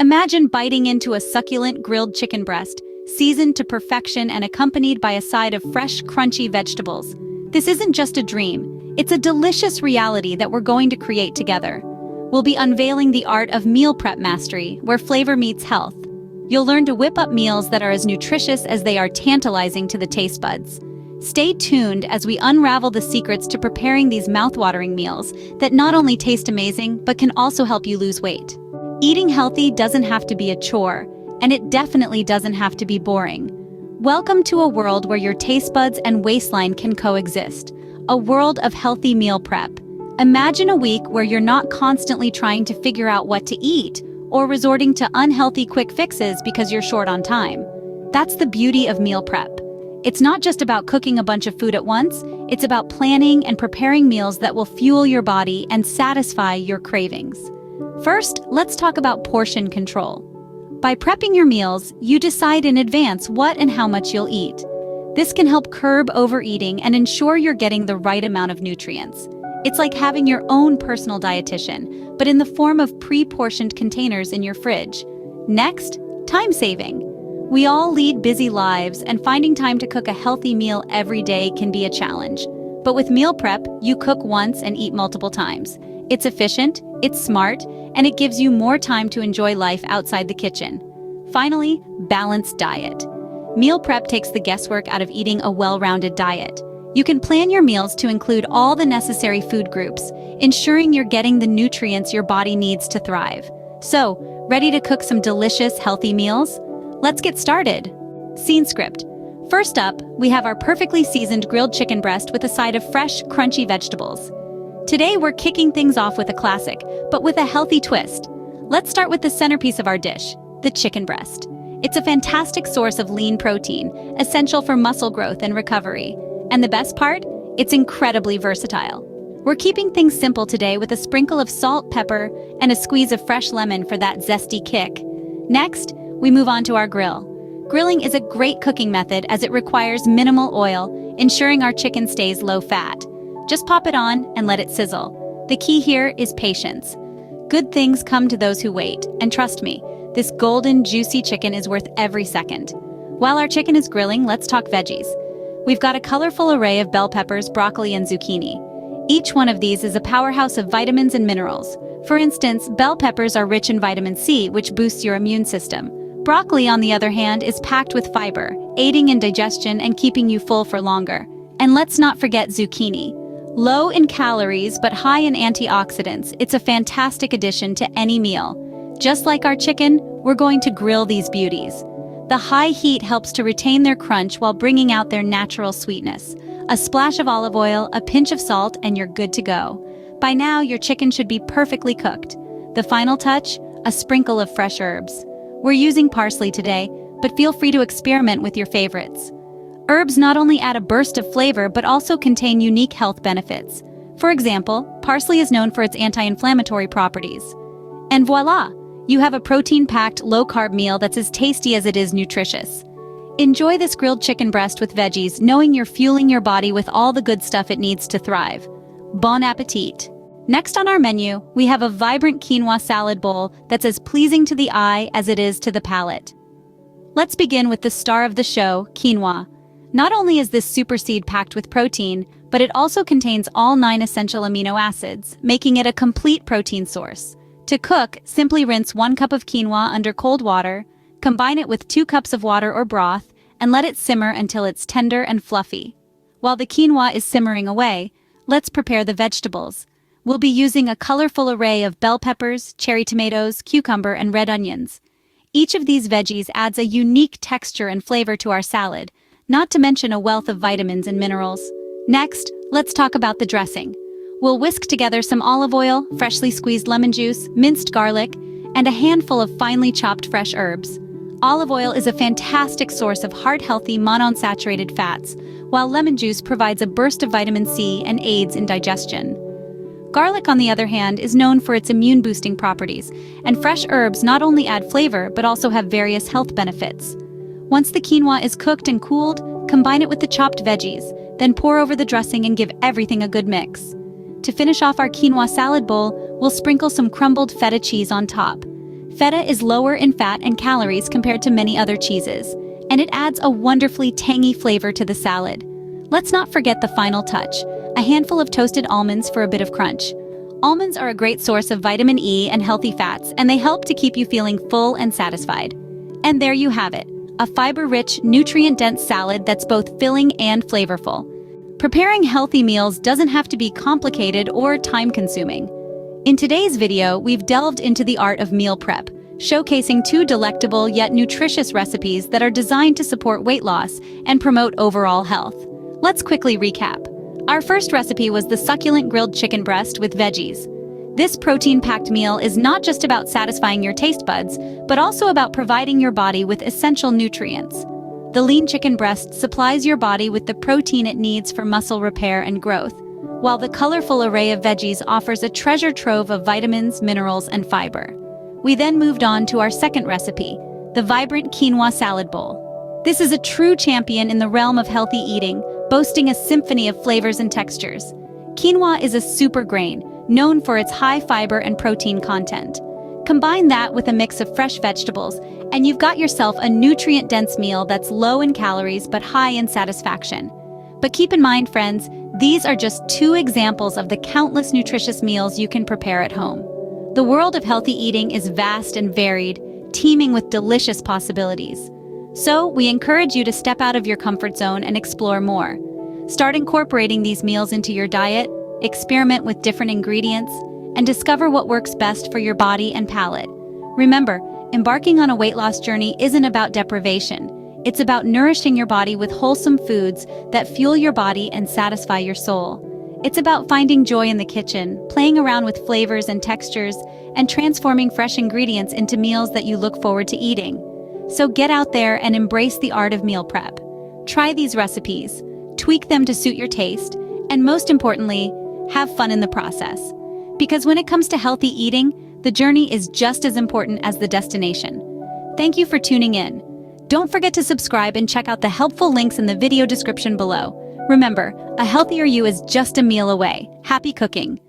Imagine biting into a succulent grilled chicken breast, seasoned to perfection and accompanied by a side of fresh, crunchy vegetables. This isn't just a dream, it's a delicious reality that we're going to create together. We'll be unveiling the art of meal prep mastery, where flavor meets health. You'll learn to whip up meals that are as nutritious as they are tantalizing to the taste buds. Stay tuned as we unravel the secrets to preparing these mouthwatering meals that not only taste amazing, but can also help you lose weight. Eating healthy doesn't have to be a chore, and it definitely doesn't have to be boring. Welcome to a world where your taste buds and waistline can coexist. A world of healthy meal prep. Imagine a week where you're not constantly trying to figure out what to eat or resorting to unhealthy quick fixes because you're short on time. That's the beauty of meal prep. It's not just about cooking a bunch of food at once, it's about planning and preparing meals that will fuel your body and satisfy your cravings. First, let's talk about portion control. By prepping your meals, you decide in advance what and how much you'll eat. This can help curb overeating and ensure you're getting the right amount of nutrients. It's like having your own personal dietitian, but in the form of pre-portioned containers in your fridge. Next, time saving. We all lead busy lives, and finding time to cook a healthy meal every day can be a challenge. But with meal prep, you cook once and eat multiple times. It's efficient, it's smart, and it gives you more time to enjoy life outside the kitchen. Finally, balanced diet. Meal prep takes the guesswork out of eating a well-rounded diet. You can plan your meals to include all the necessary food groups, ensuring you're getting the nutrients your body needs to thrive. So, ready to cook some delicious, healthy meals? Let's get started. Scene script. First up, we have our perfectly seasoned grilled chicken breast with a side of fresh, crunchy vegetables. Today, we're kicking things off with a classic, but with a healthy twist. Let's start with the centerpiece of our dish, the chicken breast. It's a fantastic source of lean protein, essential for muscle growth and recovery. And the best part? It's incredibly versatile. We're keeping things simple today with a sprinkle of salt, pepper, and a squeeze of fresh lemon for that zesty kick. Next, we move on to our grill. Grilling is a great cooking method as it requires minimal oil, ensuring our chicken stays low-fat. Just pop it on and let it sizzle. The key here is patience. Good things come to those who wait, and trust me, this golden, juicy chicken is worth every second. While our chicken is grilling, let's talk veggies. We've got a colorful array of bell peppers, broccoli, and zucchini. Each one of these is a powerhouse of vitamins and minerals. For instance, bell peppers are rich in vitamin C, which boosts your immune system. Broccoli, on the other hand, is packed with fiber, aiding in digestion and keeping you full for longer. And let's not forget zucchini. Low in calories but high in antioxidants, it's a fantastic addition to any meal. Just like our chicken, we're going to grill these beauties. The high heat helps to retain their crunch while bringing out their natural sweetness. A splash of olive oil, a pinch of salt, and you're good to go. By now, your chicken should be perfectly cooked. The final touch? A sprinkle of fresh herbs. We're using parsley today, but feel free to experiment with your favorites. Herbs not only add a burst of flavor, but also contain unique health benefits. For example, parsley is known for its anti-inflammatory properties. And voila! You have a protein-packed, low-carb meal that's as tasty as it is nutritious. Enjoy this grilled chicken breast with veggies, knowing you're fueling your body with all the good stuff it needs to thrive. Bon appetit! Next on our menu, we have a vibrant quinoa salad bowl that's as pleasing to the eye as it is to the palate. Let's begin with the star of the show, quinoa. Not only is this super seed packed with protein, but it also contains all 9 essential amino acids, making it a complete protein source. To cook, simply rinse 1 cup of quinoa under cold water, combine it with 2 cups of water or broth, and let it simmer until it's tender and fluffy. While the quinoa is simmering away, let's prepare the vegetables. We'll be using a colorful array of bell peppers, cherry tomatoes, cucumber, and red onions. Each of these veggies adds a unique texture and flavor to our salad, not to mention a wealth of vitamins and minerals. Next, let's talk about the dressing. We'll whisk together some olive oil, freshly squeezed lemon juice, minced garlic, and a handful of finely chopped fresh herbs. Olive oil is a fantastic source of heart-healthy monounsaturated fats, while lemon juice provides a burst of vitamin C and aids in digestion. Garlic, on the other hand, is known for its immune-boosting properties, and fresh herbs not only add flavor but also have various health benefits. Once the quinoa is cooked and cooled, combine it with the chopped veggies, then pour over the dressing and give everything a good mix. To finish off our quinoa salad bowl, we'll sprinkle some crumbled feta cheese on top. Feta is lower in fat and calories compared to many other cheeses, and it adds a wonderfully tangy flavor to the salad. Let's not forget the final touch, a handful of toasted almonds for a bit of crunch. Almonds are a great source of vitamin E and healthy fats, and they help to keep you feeling full and satisfied. And there you have it, a fiber-rich, nutrient-dense salad that's both filling and flavorful. Preparing healthy meals doesn't have to be complicated or time-consuming. In today's video, we've delved into the art of meal prep, showcasing 2 delectable yet nutritious recipes that are designed to support weight loss and promote overall health. Let's quickly recap. Our first recipe was the succulent grilled chicken breast with veggies. This protein-packed meal is not just about satisfying your taste buds, but also about providing your body with essential nutrients. The lean chicken breast supplies your body with the protein it needs for muscle repair and growth, while the colorful array of veggies offers a treasure trove of vitamins, minerals, and fiber. We then moved on to our second recipe, the vibrant quinoa salad bowl. This is a true champion in the realm of healthy eating, boasting a symphony of flavors and textures. Quinoa is a super grain, known for its high fiber and protein content. Combine that with a mix of fresh vegetables, and you've got yourself a nutrient-dense meal that's low in calories but high in satisfaction. But keep in mind, friends, these are just 2 examples of the countless nutritious meals you can prepare at home. The world of healthy eating is vast and varied, teeming with delicious possibilities. So, we encourage you to step out of your comfort zone and explore more. Start incorporating these meals into your diet, experiment with different ingredients, and discover what works best for your body and palate. Remember, embarking on a weight loss journey isn't about deprivation. It's about nourishing your body with wholesome foods that fuel your body and satisfy your soul. It's about finding joy in the kitchen, playing around with flavors and textures, and transforming fresh ingredients into meals that you look forward to eating. So get out there and embrace the art of meal prep. Try these recipes, tweak them to suit your taste, and most importantly, have fun in the process. Because when it comes to healthy eating, the journey is just as important as the destination. Thank you for tuning in. Don't forget to subscribe and check out the helpful links in the video description below. Remember, a healthier you is just a meal away. Happy cooking!